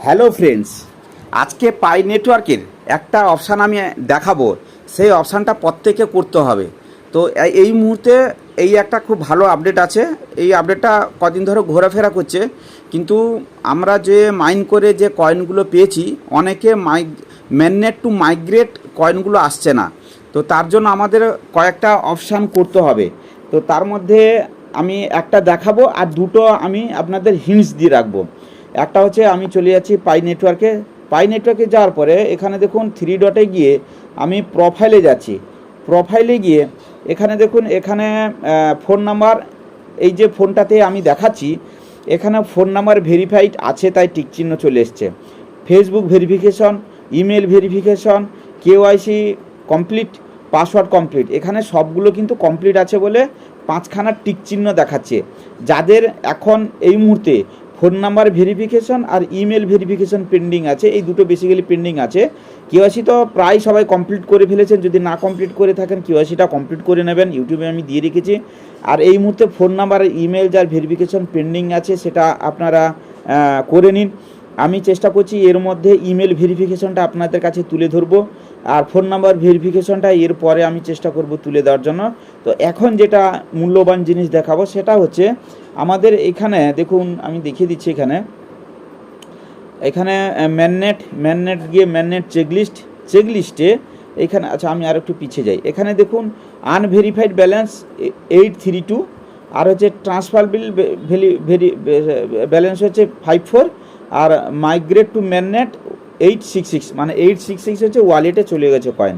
Hello friends, আজকে পাই নেটওয়ার্কের একটা অপশান আমি দেখাবো। সেই অপশানটা প্রত্যেকে করতে হবে। তো এই মুহূর্তে এই একটা খুব ভালো আপডেট আছে। এই আপডেটটা কদিন ধরে ঘোরাফেরা করছে, কিন্তু আমরা যে মাইন করে যে কয়েনগুলো পেয়েছি, অনেকে ম্যাননেট টু মাইগ্রেট কয়েনগুলো আসছে না। তো তার জন্য আমাদের কয়েকটা অপশান করতে হবে। তো তার মধ্যে আমি একটা দেখাবো আর দুটো আমি আপনাদের হিন্টস দিয়ে রাখবো। একটা হচ্ছে আমি চলে যাচ্ছি পাই নেটওয়ার্কে যাওয়ার পরে এখানে দেখুন থ্রি ডটে গিয়ে আমি প্রোফাইলে যাচ্ছি। প্রোফাইলে গিয়ে এখানে দেখুন, এখানে ফোন নাম্বার, এই যে ফোনটাতে আমি দেখাচ্ছি এখানে ফোন নাম্বার ভেরিফাইড আছে, তাই টিক চিহ্ন চলে এসছে। Facebook verification, email verification, KYC complete, password complete, এখানে সবগুলো কিন্তু কমপ্লিট আছে বলে পাঁচখানা টিক চিহ্ন দেখাচ্ছে। যাদের এখন এই মুহূর্তে ফোন নাম্বার ভেরিফিকেশন আর ইমেল ভেরিফিকেশন পেন্ডিং আছে, এই দুটো বেসিক্যালি পেন্ডিং আছে। কেওয়াইসি তো প্রায় সবাই কমপ্লিট করে ফেলেছেন, যদি না কমপ্লিট করে থাকেন কেওয়াইসিটা কমপ্লিট করে নেবেন, ইউটিউবে আমি দিয়ে রেখেছি। আর এই মুহূর্তে ফোন নাম্বার ইমেল যার ভেরিফিকেশন পেন্ডিং আছে সেটা আপনারা করে নিন। আমি চেষ্টা করছি এর মধ্যে ইমেল ভেরিফিকেশনটা আপনাদের কাছে তুলে ধরবো, আর ফোন নাম্বার ভেরিফিকেশনটা এর পরে আমি চেষ্টা করব তুলে দেওয়ার জন্য। তো এখন যেটা মূল্যবান জিনিস দেখাবো সেটা হচ্ছে আমাদের এখানে দেখুন, আমি দেখিয়ে দিচ্ছি এখানে ম্যাননেট গিয়ে ম্যাননেট চেকলিস্টে এখানে, আচ্ছা আমি আর একটু পিছিয়ে যাই। এখানে দেখুন আনভেরিফাইড ব্যালেন্স 832, আর হচ্ছে ট্রান্সফার বিল ব্যালেন্স হচ্ছে 54, আর মাইগ্রেট টু ম্যাননেট 866, মানে 866 হচ্ছে ওয়ালেটে চলে গেছে কয়েন।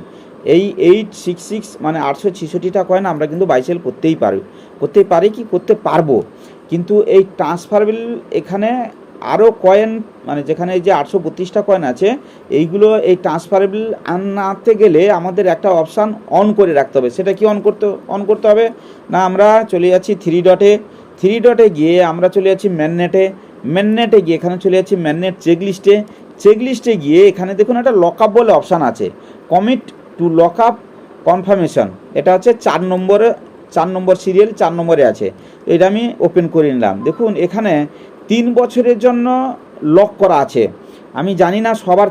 এই 866 মানে 866টা কয়েন আমরা কিন্তু বাই সেল করতে পারবো। কিন্তু এই ট্রান্সফারেবল এখানে আরও কয়েন, মানে যেখানে এই যে 832টা কয়েন আছে, এইগুলো এই ট্রান্সফারেবল আনতে গেলে আমাদের একটা অপশান অন করে রাখতে হবে। সেটা কি অন করতে হবে না, আমরা চলে যাচ্ছি থ্রি ডটে গিয়ে আমরা চলে যাচ্ছি ম্যাননেটে গিয়ে এখানে চলে যাচ্ছি ম্যাননেট চেকলিস্টে গিয়ে এখানে দেখুন একটা লকআপ বলে অপশান আছে, কমিট টু লকআপ কনফার্মেশন, এটা হচ্ছে 4 নম্বর সিরিয়াল 4 নম্বরে আছে। এটা আমি ওপেন করে নিলাম। দেখুন এখানে 3 বছরের জন্য লক করা আছে। আমি জানি না সবার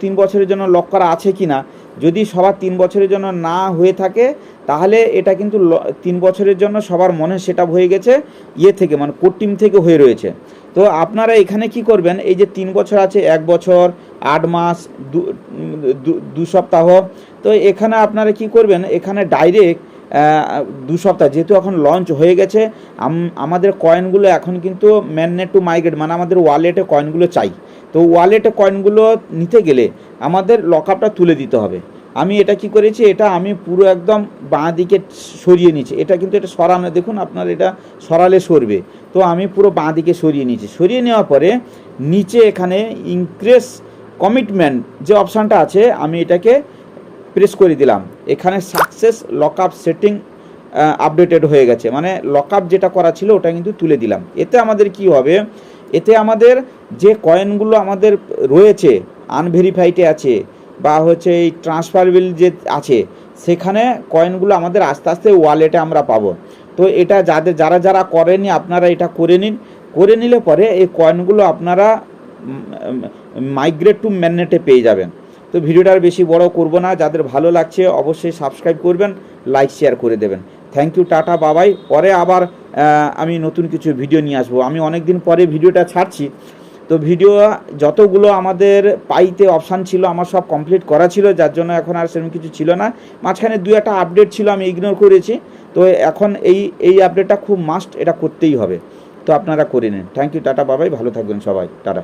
3 বছরের জন্য লক করা আছে কি না। যদি সবার 3 বছরের জন্য না হয়ে থাকে তাহলে এটা কিন্তু 3 বছরের জন্য সবার মনে সেট আপ হয়ে গেছে, থেকে মানে কোড টিম থেকে হয়ে রয়েছে। তো আপনারা এখানে কি করবেন, এই যে 3 বছর আছে, 1 বছর 8 মাস 2 সপ্তাহ, তো এখানে আপনারা কি করবেন, এখানে ডাইরেক্ট 2 সপ্তাহ, যেহেতু এখন লঞ্চ হয়ে গেছে, আমাদের কয়েনগুলো এখন কিন্তু ম্যাননেট টু মাইগ্রেট, মানে আমাদের ওয়ালেটে কয়েনগুলো চাই। তো ওয়ালেটে কয়েনগুলো নিতে গেলে আমাদের লকআপটা তুলে দিতে হবে। আমি এটা কি করেছি, এটা আমি পুরো একদম বাঁ দিকে সরিয়ে নিয়েছি। এটা কিন্তু এটা সরানো, দেখুন আপনার এটা সরালে সরবে, তো আমি পুরো বাঁ দিকে সরিয়ে নিয়েছি। সরিয়ে নেওয়ার পরে নিচে এখানে ইনক্রিজ কমিটমেন্ট যে অপশানটা আছে, আমি এটাকে প্রেস করে দিলাম। এখানে সাকসেস লকআপ সেটিং আপডেটেড হয়ে গেছে, মানে লকআপ যেটা করা ছিল ওটা কিন্তু তুলে দিলাম। এতে আমাদের কি হবে, এতে আমাদের যে কয়েনগুলো আমাদের রয়েছে আনভেরিফাইডে আছে বা হচ্ছে এই ট্রান্সফারেবল যে আছে, সেখানে কয়েনগুলো আমাদের আস্তে আস্তে ওয়ালেটে আমরা পাবো। তো এটা যারা করেনি আপনারা এটা করে নিলে পরে এই কয়েনগুলো আপনারা মাইগ্রেট টু ম্যাননেটে পেয়ে যাবেন। তো ভিডিওটা আর বেশি বড় করব না, যাদের ভালো লাগছে অবশ্যই সাবস্ক্রাইব করবেন, লাইক শেয়ার করে দেবেন। থ্যাংক ইউ, টাটা, বাবাই। পরে আবার আমি নতুন কিছু ভিডিও নিয়ে আসবো। আমি অনেক দিন পরে ভিডিওটা ছাড়ছি, তো ভিডিও যতগুলো আমাদের পাইতে অপশান ছিল আমার সব কমপ্লিট করা ছিল, যার জন্য এখন আর সেরকম কিছু ছিল না। মাঝখানে 2-1টা আপডেট ছিল, আমি ইগনোর করেছি। তো এখন এই আপডেটটা খুব মাস্ট, এটা করতেই হবে। তো আপনারা করে নিন। থ্যাংক ইউ, টাটা, বাবাই, ভালো থাকবেন সবাই, টাটা।